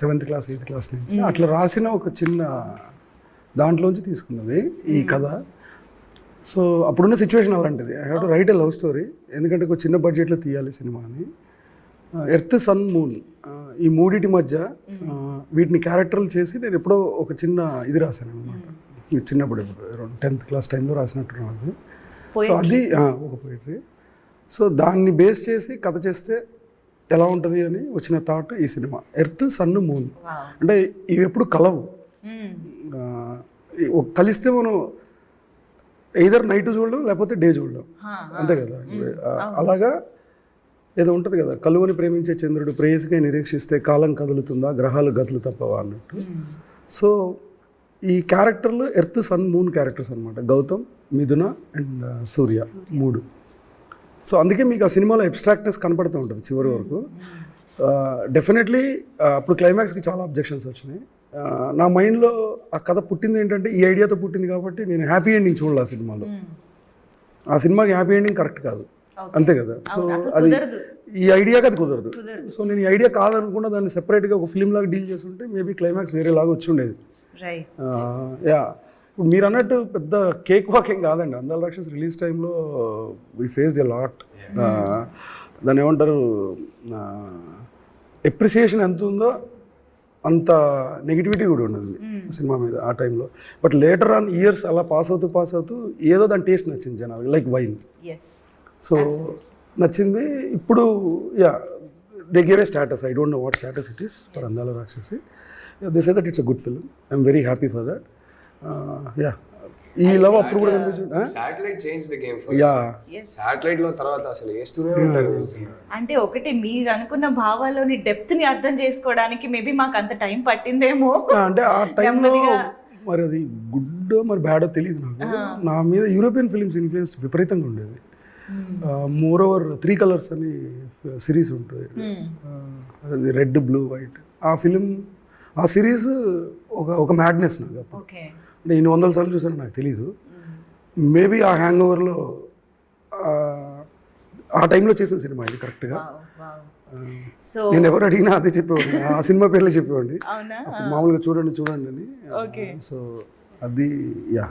7th class 8th class నుంచి అట్లా రాసిన ఒక చిన్న దాంట్లోంచి తీసుకున్నది ఈ కథ. సో అప్పుడున్న సిచ్యువేషన్ అలాంటిది. I have to right a love story, ఎందుకంటే ఒక చిన్న బడ్జెట్లో తీయాలి సినిమాని. ఎర్త్ సన్ మూన్ ఈ మూడిటి మధ్య వీటిని క్యారెక్టర్లు చేసి నేను ఎప్పుడో ఒక చిన్న ఇది రాశాను అనమాట. చిన్నప్పుడు ఎప్పుడు 10th క్లాస్ టైంలో రాసినట్టున్నాను అది. సో అది ఒక పోయిటరీ. సో దాన్ని బేస్ చేసి కథ చేస్తే ఎలా ఉంటుంది అని వచ్చిన థాట్ ఈ సినిమా ఎర్త్ సన్ మూన్. అంటే ఇవి ఎప్పుడు కలవు, కలిస్తే మనం ఎయిదర్ నైట్ చూడడం లేకపోతే డే చూడడం, అంతే కదా. అలాగా ఏదో ఉంటుంది కదా, కలువని ప్రేమించే చంద్రుడు ప్రేయసికై నిరీక్షిస్తే కాలం కదులుతుందా గ్రహాలు గతులు తప్పవా అన్నట్టు. సో ఈ క్యారెక్టర్లు ఎర్త్ సన్ మూన్ క్యారెక్టర్స్ అనమాట, గౌతమ్, మిథున అండ్ సూర్య, 3. సో అందుకే మీకు ఆ సినిమాలో అబ్స్ట్రాక్ట్నెస్ కనపడుతూ ఉంటుంది చివరి వరకు. డెఫినెట్లీ అప్పుడు క్లైమాక్స్కి చాలా అబ్జెక్షన్స్ వచ్చినాయి. నా మైండ్లో ఆ కథ పుట్టింది ఏంటంటే ఈ ఐడియాతో పుట్టింది కాబట్టి నేను హ్యాపీ ఎండింగ్ చూడాలి ఆ సినిమాలో. ఆ సినిమాకి హ్యాపీ ఎండింగ్ కరెక్ట్ కాదు, అంతే కదా. సో అది ఈ ఐడియాకి అది కుదరదు. సో నేను ఈ ఐడియా కాదనుకున్నా దాన్ని సెపరేట్గా ఒక ఫిల్మ్ లాగా డీల్ చేస్తుంటే మేబీ క్లైమాక్స్ వేరేలాగా వచ్చి ఉండేది. యా, ఇప్పుడు మీరు అన్నట్టు పెద్ద కేక్ వాకింగ్ కాదండి. అందాల రాక్షస్ రిలీజ్ టైంలో వీ ఫేస్డ్ ఎ లాట్. దాన్ని ఏమంటారు, ఎప్రిసియేషన్ ఎంత ఉందో అంత నెగిటివిటీ కూడా ఉన్నది సినిమా మీద ఆ టైంలో. బట్ లేటర్ ఆన్ ఇయర్స్ అలా పాస్ అవుతూ ఏదో దాని టేస్ట్ నచ్చింది జనాలు, లైక్ వైన్. సో నచ్చింది. ఇప్పుడు yeah, they give a status. I don't know what status it is for అందాల రాక్షసి. They say that it's a good film. I'm very happy for that. Yeah, ఈ లవ్ అప్పుడు కూడా కనిపించింది. Satellite change the game for satellite లో తర్వాత అసలు వేస్తూనే ఉంటారు. అంటే ఒకటి మీరు అనుకున్న భావాల్లోని డెప్త్ ని అర్థం చేసుకోవడానికి మేబీ మాకు అంత టైం పట్టిందేమో. అంటే ఆ టైంలో మరి అది గుడ్ మరి బ్యాడో తెలియదు నాకు. నా మీద యూరోపియన్ ఫిలిమ్స్ ఇన్ఫ్లుయెన్స్ విపరీతంగా ఉండేది. మోర్ ఓవర్ 3 కలర్స్ అని సిరీస్ ఉంటుంది, అది రెడ్ బ్లూ వైట్. ఆ ఫిలిం, ఆ సిరీస్ ఒక మ్యాడ్నెస్ నాకు అప్పుడు. అంటే ఇన్ని 100 సార్లు చూసాను నాకు తెలీదు. మేబీ ఆ హ్యాంగ్ ఓవర్లో ఆ టైంలో చేసిన సినిమా ఇది కరెక్ట్గా. నేను ఎవరు అడిగినా అదే చెప్పేవాడిని, ఆ సినిమా పేర్లే చెప్పేవాడిని. మామూలుగా చూడండి అని. సో అది యా.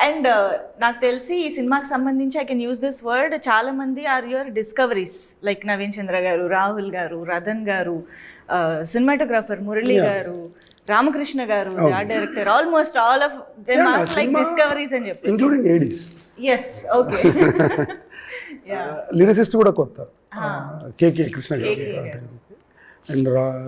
అండ్ నాకు తెలిసి ఈ సినిమాకి సంబంధించి I can use this word, చాలా మంది are your discoveries, like Naveen Chandra గారు, రాహుల్ గారు, రతన్ గారు, సినిమాటోగ్రాఫర్ మురళి గారు, రామకృష్ణ గారు, art director, almost all of them are like discoveries అని చెప్పి, including ADs. yes okay lyricist కూడా కొత్త కేకే కృష్ణ గారు అండ్